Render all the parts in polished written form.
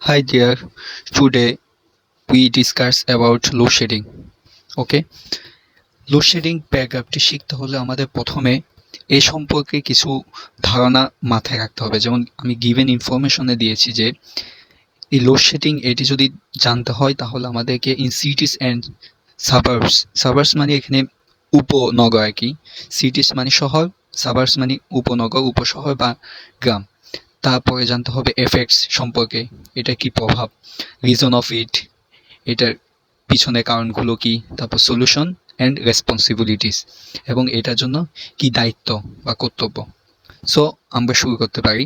Hi there. Today we discuss about load shedding. Okay. Load shedding প্যারাগ্রাফটি শিখতে হলে আমাদের প্রথমে এ সম্পর্কে কিছু ধারণা মাথায় রাখতে হবে। যেমন আমি গিভেন ইনফরমেশনে দিয়েছি যে এই লোডশেডিং এটি যদি জানতে হয় তাহলে আমাদেরকে ইন সিটিস অ্যান্ড সাবার্বস মানে এখানে উপনগর আর কি। সিটিস মানে শহর, সাবার্বস মানে উপনগর, উপশহর বা গ্রাম। তারপরে জানতে হবে এফেক্টস সম্পর্কে, এটা কি প্রভাব, রিজন অফ ইট, এটার পিছনে কারণগুলো কি, তারপর সলিউশন অ্যান্ড রেসপন্সিবিলিটিস এবং এটার জন্য কি দায়িত্ব বা কর্তব্য। সো আমরা শুরু করতে পারি।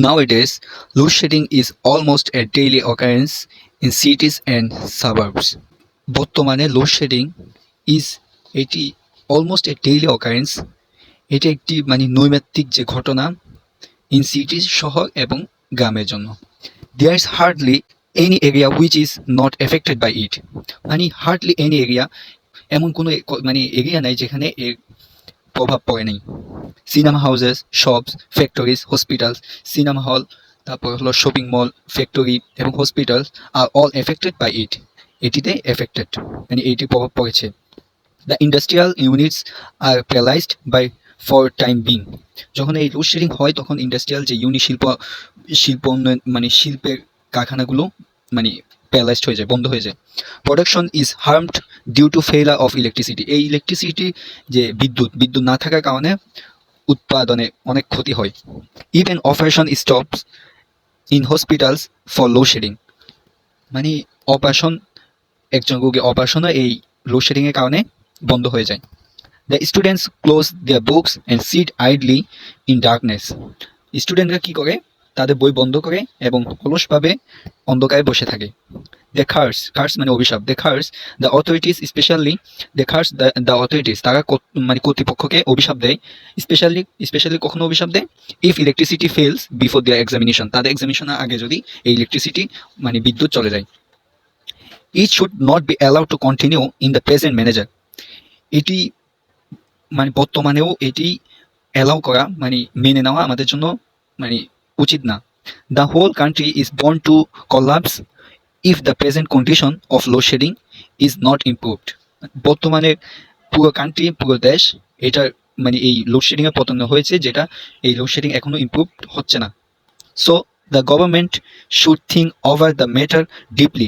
Nowadays, load shedding is almost a daily occurrence in cities and suburbs. বর্তমানে লোডশেডিং এটি অলমোস্ট এ ডেইলি অকারেন্স, এটি একটি নৈমিত্তিক যে ঘটনা ইন সিটিজ শহর এবং গ্রামের জন্য। There is hardly any area which is not affected by it. Hardly any area, এমন কোনো এরিয়া নাই যেখানে এর প্রভাব পড়ে নেই। Cinema houses, shops, factories, hospitals, cinema hall, তারপর হলো শপিং মল, ফ্যাক্টরি এবং hospitals are all affected by it. এটিতে এফেক্টেড এইটি প্রভাব পড়েছে। The industrial units are paralysed by for time being. যখন এই লোডশেডিং হয় তখন ইন্ডাস্ট্রিয়াল যে শিল্প উন্নয়ন শিল্পের কারখানাগুলো প্যারালাইজড হয়ে যায়, বন্ধ হয়ে যায়। Production is harmed due to failure of electricity. এই ইলেকট্রিসিটি যে বিদ্যুৎ না থাকার কারণে উৎপাদনে অনেক ক্ষতি হয়। Even operation stops in hospitals for load shedding. Operation, একজন রোগী অপারেশনও এই লোডশেডিংয়ের কারণে বন্ধ হয়ে যায়। The students close their books and sit idly in darkness. স্টুডেন্টরা কী করে, তাদের বই বন্ধ করে এবং অলসভাবে অন্ধকারে বসে থাকে। দে কার্স অভিশাপ। They curse the authorities, specially they curse the authorities, তারা কর্তৃপক্ষকে অভিশাপ দেয়। স্পেশালি কখনো অভিশাপ দেয় if electricity fails before their examination. তাদের এক্সামিনেশনের আগে যদি এই ইলেকট্রিসিটি বিদ্যুৎ চলে যায়। It should not be allowed to continue in the present manager. এটি বর্তমানেও এটি অ্যালাউ করা মেনে নেওয়া আমাদের জন্য উচিত না। The whole country is born to collapse if the present condition of load shedding is not improved. বর্তমানে পুরো কান্ট্রি, পুরো দেশ এটার এই লোডশেডিংয়ে পতন হয়েছে, যেটা এই লোডশেডিং এখনও ইমপ্রুভ হচ্ছে না। So the government should think over the matter deeply.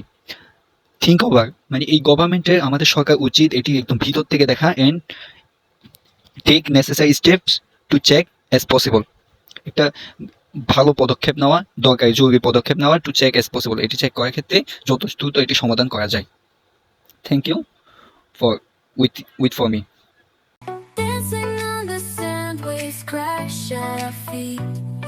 Think over এই গভর্নমেন্টের, আমাদের সরকার উচিত এটি একদম ভিতর থেকে দেখা and take necessary steps to check as possible. একটা ভালো পদক্ষেপ নেওয়া দরকারি, জরুরি পদক্ষেপ নেওয়া টু চেক অ্যাজ পসিবল। এটি চেক করার ক্ষেত্রে যত দ্রুত এটি সমাধান করা যায়। Thank you for with for me. Dancing on the sand, waves crash at our feet.